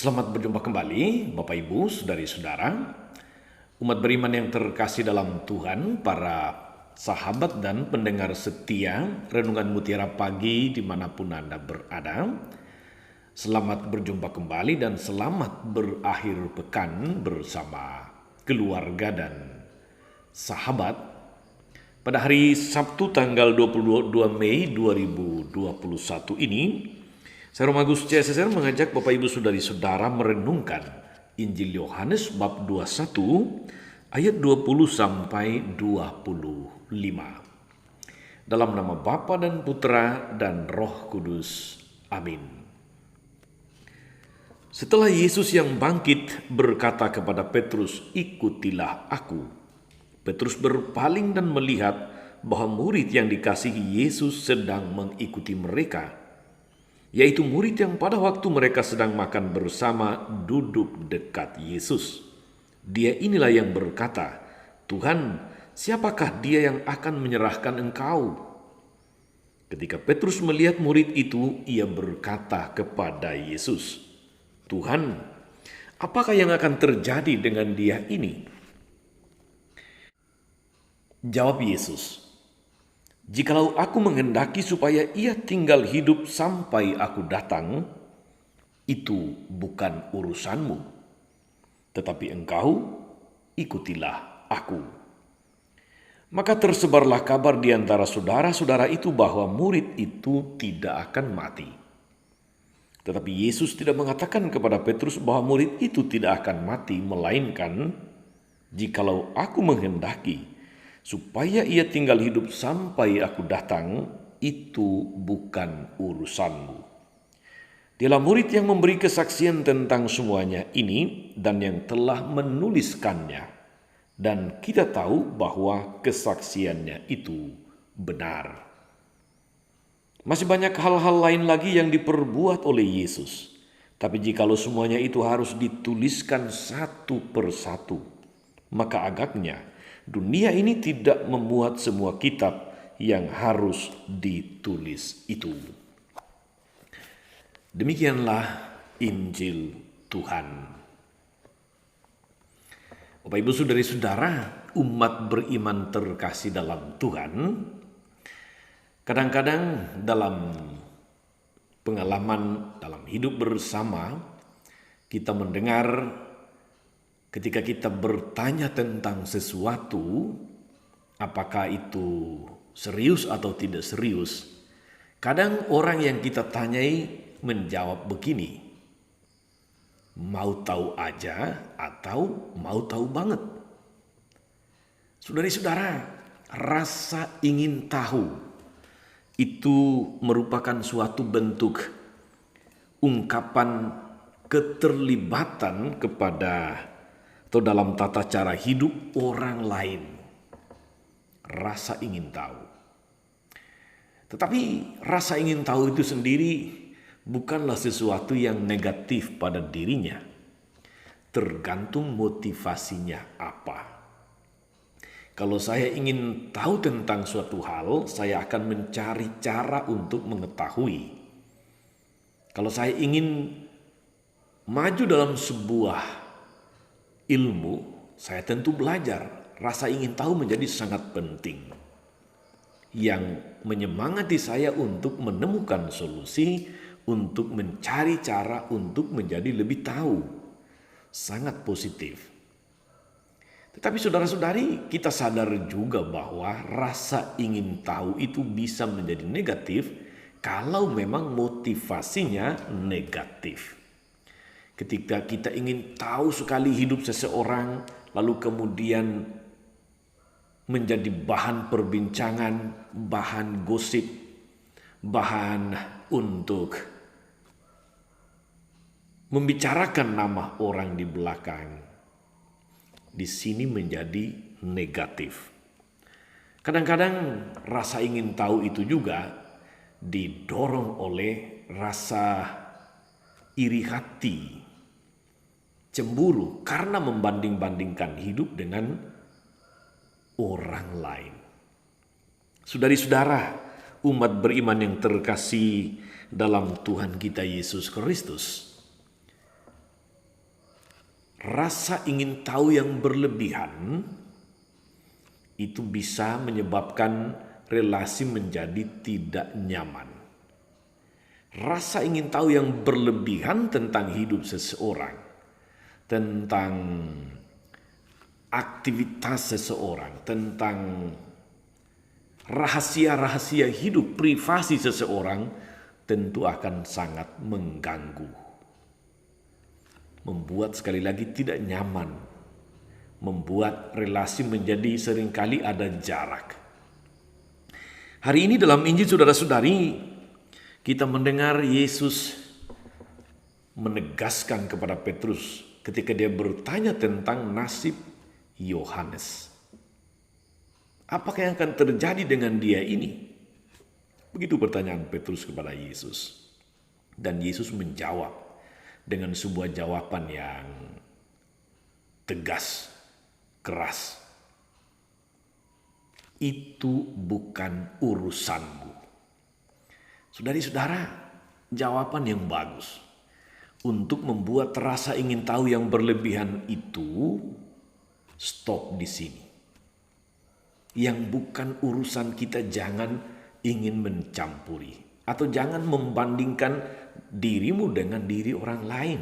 Selamat berjumpa kembali Bapak Ibu, Saudari-saudara, umat beriman yang terkasih dalam Tuhan, para sahabat dan pendengar setia Renungan Mutiara Pagi dimanapun Anda berada. Selamat berjumpa kembali dan selamat berakhir pekan bersama keluarga dan sahabat. Pada hari Sabtu tanggal 22 Mei 2021 ini, saya Romagus CSSR mengajak Bapak Ibu Saudari-saudara merenungkan Injil Yohanes bab 21 ayat 20 sampai 25. Dalam nama Bapa dan Putra dan Roh Kudus. Amin. Setelah Yesus yang bangkit berkata kepada Petrus, "Ikutilah aku." Petrus berpaling dan melihat bahwa murid yang dikasihi Yesus sedang mengikuti mereka, yaitu murid yang pada waktu mereka sedang makan bersama duduk dekat Yesus. Dia inilah yang berkata, "Tuhan, siapakah dia yang akan menyerahkan engkau?" Ketika Petrus melihat murid itu, ia berkata kepada Yesus, "Tuhan, apakah yang akan terjadi dengan dia ini?" Jawab Yesus, "Jikalau aku menghendaki supaya ia tinggal hidup sampai aku datang, itu bukan urusanmu. Tetapi engkau ikutilah aku." Maka tersebarlah kabar di antara saudara-saudara itu bahwa murid itu tidak akan mati. Tetapi Yesus tidak mengatakan kepada Petrus bahwa murid itu tidak akan mati, melainkan, "Jikalau aku menghendaki supaya ia tinggal hidup sampai aku datang, itu bukan urusanmu." Dialah murid yang memberi kesaksian tentang semuanya ini dan yang telah menuliskannya. Dan kita tahu bahwa kesaksiannya itu benar. Masih banyak hal-hal lain lagi yang diperbuat oleh Yesus. Tapi jikalau semuanya itu harus dituliskan satu persatu, maka agaknya dunia ini tidak memuat semua kitab yang harus ditulis itu. Demikianlah Injil Tuhan. Bapak Ibu Saudari-saudara, umat beriman terkasih dalam Tuhan, kadang-kadang dalam pengalaman dalam hidup bersama, kita mendengar ketika kita bertanya tentang sesuatu, apakah itu serius atau tidak serius, kadang orang yang kita tanyai menjawab begini, "Mau tahu aja" atau "mau tahu banget." Saudari-saudara, rasa ingin tahu itu merupakan suatu bentuk ungkapan keterlibatan kepada atau dalam tata cara hidup orang lain. Rasa ingin tahu. Tetapi rasa ingin tahu itu sendiri bukanlah sesuatu yang negatif pada dirinya. Tergantung motivasinya apa. Kalau saya ingin tahu tentang suatu hal, saya akan mencari cara untuk mengetahui. Kalau saya ingin maju dalam sebuah ilmu, saya tentu belajar. Rasa ingin tahu menjadi sangat penting, yang menyemangati saya untuk menemukan solusi, untuk mencari cara untuk menjadi lebih tahu. Sangat positif. Tetapi saudara-saudari, kita sadar juga bahwa rasa ingin tahu itu bisa menjadi negatif kalau memang motivasinya negatif. Ketika kita ingin tahu sekali hidup seseorang, lalu kemudian menjadi bahan perbincangan, bahan gosip, bahan untuk membicarakan nama orang di belakang, di sini menjadi negatif. Kadang-kadang rasa ingin tahu itu juga didorong oleh rasa iri hati, cemburu karena membanding-bandingkan hidup dengan orang lain. Saudari-saudara, umat beriman yang terkasih dalam Tuhan kita Yesus Kristus, rasa ingin tahu yang berlebihan itu bisa menyebabkan relasi menjadi tidak nyaman. Rasa ingin tahu yang berlebihan tentang hidup seseorang, tentang aktivitas seseorang, tentang rahasia-rahasia hidup privasi seseorang tentu akan sangat mengganggu. Membuat sekali lagi tidak nyaman. Membuat relasi menjadi seringkali ada jarak. Hari ini dalam Injil saudara-saudari, kita mendengar Yesus menegaskan kepada Petrus ketika dia bertanya tentang nasib Yohanes. Apakah yang akan terjadi dengan dia ini? Begitu pertanyaan Petrus kepada Yesus. Dan Yesus menjawab dengan sebuah jawaban yang tegas, keras. Itu bukan urusanmu. Saudari-saudara, jawaban yang bagus. Untuk membuat rasa ingin tahu yang berlebihan itu, stop di sini. Yang bukan urusan kita jangan ingin mencampuri. Atau jangan membandingkan dirimu dengan diri orang lain.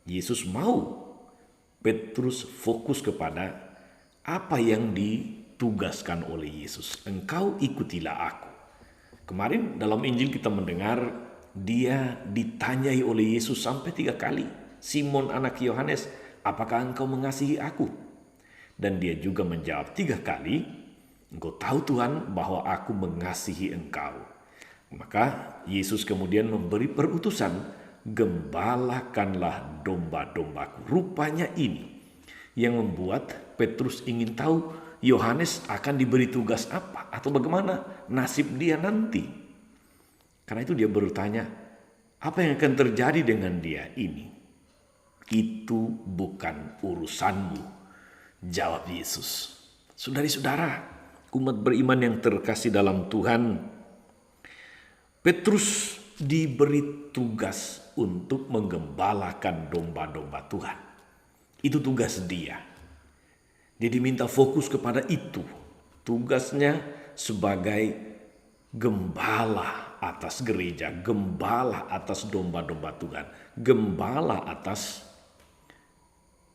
Yesus mau Petrus fokus kepada apa yang ditugaskan oleh Yesus. Engkau ikutilah aku. Kemarin dalam Injil kita mendengar dia ditanyai oleh Yesus sampai 3 kali. Simon anak Yohanes, apakah engkau mengasihi aku? Dan dia juga menjawab 3 kali, engkau tahu Tuhan bahwa aku mengasihi engkau. Maka Yesus kemudian memberi perutusan, gembalakanlah domba-dombaku. Rupanya ini yang membuat Petrus ingin tahu Yohanes akan diberi tugas apa atau bagaimana nasib dia nanti. Karena itu dia bertanya, apa yang akan terjadi dengan dia ini? Itu bukan urusanmu, jawab Yesus. Saudari-saudara, umat beriman yang terkasih dalam Tuhan, Petrus diberi tugas untuk menggembalakan domba-domba Tuhan. Itu tugas dia. Dia diminta fokus kepada itu. Tugasnya sebagai gembala atas gereja, gembala atas domba-domba Tuhan, gembala atas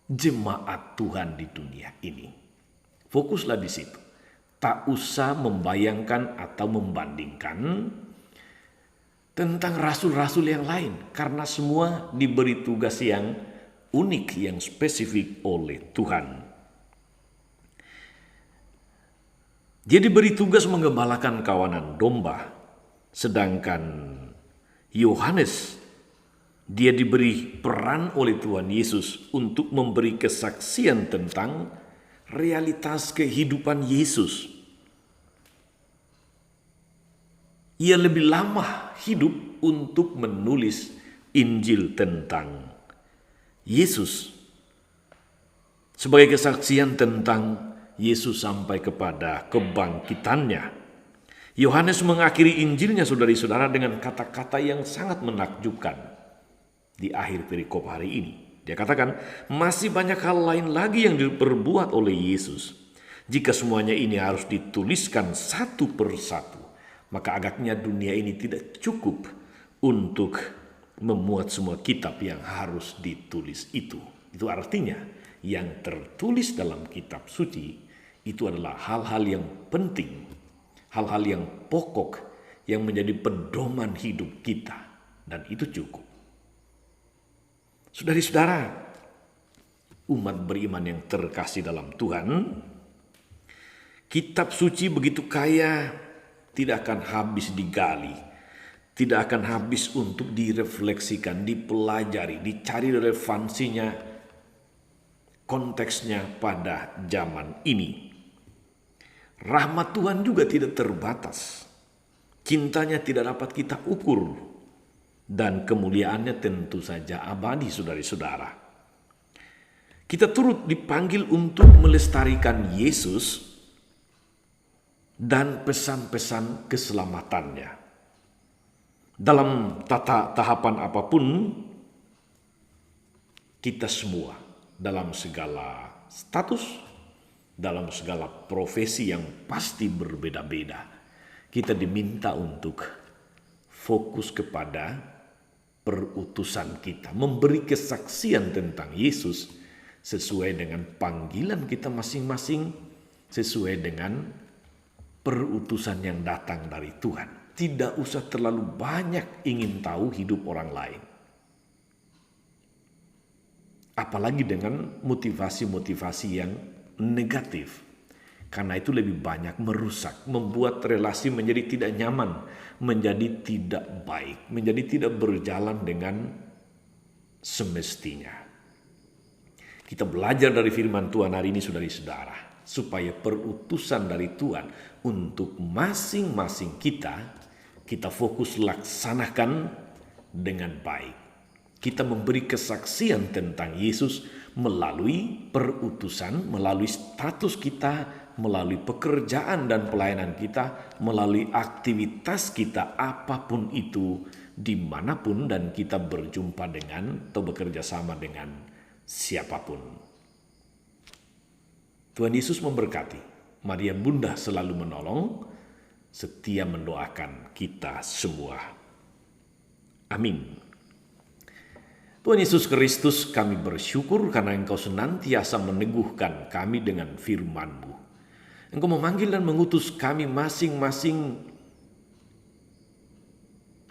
jemaat Tuhan di dunia ini. Fokuslah di situ. Tak usah membayangkan atau membandingkan tentang rasul-rasul yang lain, karena semua diberi tugas yang unik, yang spesifik oleh Tuhan. Dia diberi tugas menggembalakan kawanan domba, sedangkan Yohanes, dia diberi peran oleh Tuhan Yesus untuk memberi kesaksian tentang realitas kehidupan Yesus. Ia lebih lama hidup untuk menulis Injil tentang Yesus sebagai kesaksian tentang Yesus sampai kepada kebangkitannya. Yohanes mengakhiri Injilnya, saudari-saudara, dengan kata-kata yang sangat menakjubkan di akhir perikop hari ini. Dia katakan, masih banyak hal lain lagi yang diperbuat oleh Yesus. Jika semuanya ini harus dituliskan satu persatu, maka agaknya dunia ini tidak cukup untuk memuat semua kitab yang harus ditulis itu. Itu artinya yang tertulis dalam kitab suci itu adalah hal-hal yang penting, hal-hal yang pokok yang menjadi pedoman hidup kita, dan itu cukup. Saudari-saudara, umat beriman yang terkasih dalam Tuhan, kitab suci begitu kaya, tidak akan habis digali, tidak akan habis untuk direfleksikan, dipelajari, dicari relevansinya, konteksnya pada zaman ini. Rahmat Tuhan juga tidak terbatas, cintanya tidak dapat kita ukur, dan kemuliaannya tentu saja abadi, saudari-saudara. Kita turut dipanggil untuk melestarikan Yesus dan pesan-pesan keselamatannya. Dalam tahapan apapun, Kita semua dalam segala status, dalam segala profesi yang pasti berbeda-beda, kita diminta untuk fokus kepada perutusan kita, memberi kesaksian tentang Yesus sesuai dengan panggilan kita masing-masing, sesuai dengan perutusan yang datang dari Tuhan. Tidak usah terlalu banyak ingin tahu hidup orang lain. Apalagi dengan motivasi-motivasi yang negatif. Karena itu lebih banyak merusak, membuat relasi menjadi tidak nyaman, menjadi tidak baik, menjadi tidak berjalan dengan semestinya. Kita belajar dari firman Tuhan hari ini, saudari-saudara, supaya perutusan dari Tuhan untuk masing-masing kita fokus laksanakan dengan baik. Kita memberi kesaksian tentang Yesus melalui perutusan, melalui status kita, melalui pekerjaan dan pelayanan kita, melalui aktivitas kita apapun itu, dimanapun dan kita berjumpa dengan atau bekerja sama dengan siapapun. Tuhan Yesus memberkati. Maria Bunda selalu menolong, setia mendoakan kita semua. Amin. Tuhan Yesus Kristus, kami bersyukur karena Engkau senantiasa meneguhkan kami dengan firman-Mu. Engkau memanggil dan mengutus kami masing-masing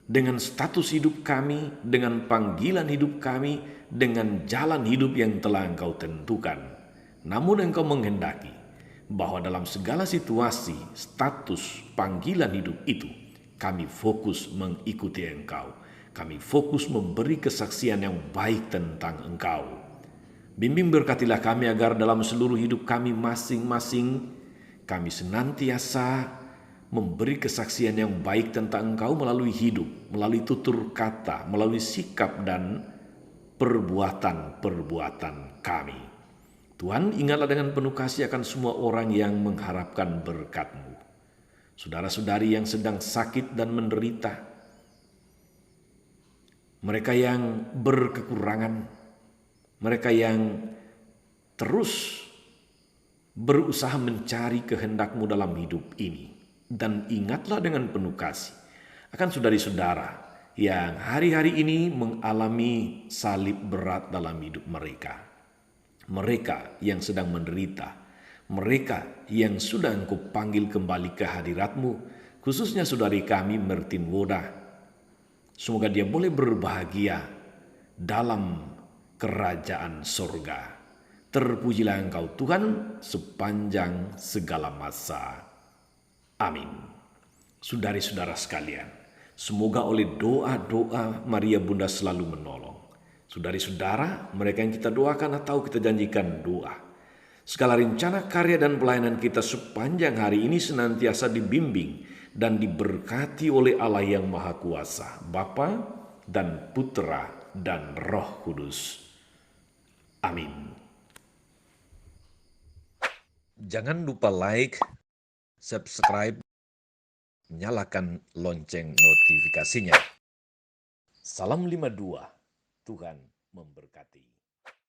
dengan status hidup kami, dengan panggilan hidup kami, dengan jalan hidup yang telah Engkau tentukan. Namun Engkau menghendaki bahwa dalam segala situasi, status, panggilan hidup itu, kami fokus mengikuti Engkau. Kami fokus memberi kesaksian yang baik tentang Engkau. Bimbing berkatilah kami agar dalam seluruh hidup kami masing-masing, kami senantiasa memberi kesaksian yang baik tentang Engkau melalui hidup, melalui tutur kata, melalui sikap dan perbuatan-perbuatan kami. Tuhan, ingatlah dengan penuh kasih akan semua orang yang mengharapkan berkat-Mu. Saudara-saudari yang sedang sakit dan menderita, mereka yang berkekurangan, mereka yang terus berusaha mencari kehendak-Mu dalam hidup ini. Dan ingatlah dengan penuh kasih akan saudari-saudara yang hari-hari ini mengalami salib berat dalam hidup mereka. Mereka yang sedang menderita, mereka yang sudah Engkau panggil kembali ke hadirat-Mu, khususnya saudari kami Mertin Woda. Semoga dia boleh berbahagia dalam kerajaan sorga. Terpujilah Engkau Tuhan sepanjang segala masa. Amin. Saudari-saudara sekalian, semoga oleh doa-doa Maria Bunda selalu menolong. Saudari-saudara, mereka yang kita doakan atau kita janjikan doa, segala rencana, karya dan pelayanan kita sepanjang hari ini senantiasa dibimbing dan diberkati oleh Allah yang Maha Kuasa, Bapa dan Putra dan Roh Kudus. Amin. Jangan lupa like, subscribe, nyalakan lonceng notifikasinya. Salam 52, Tuhan memberkati.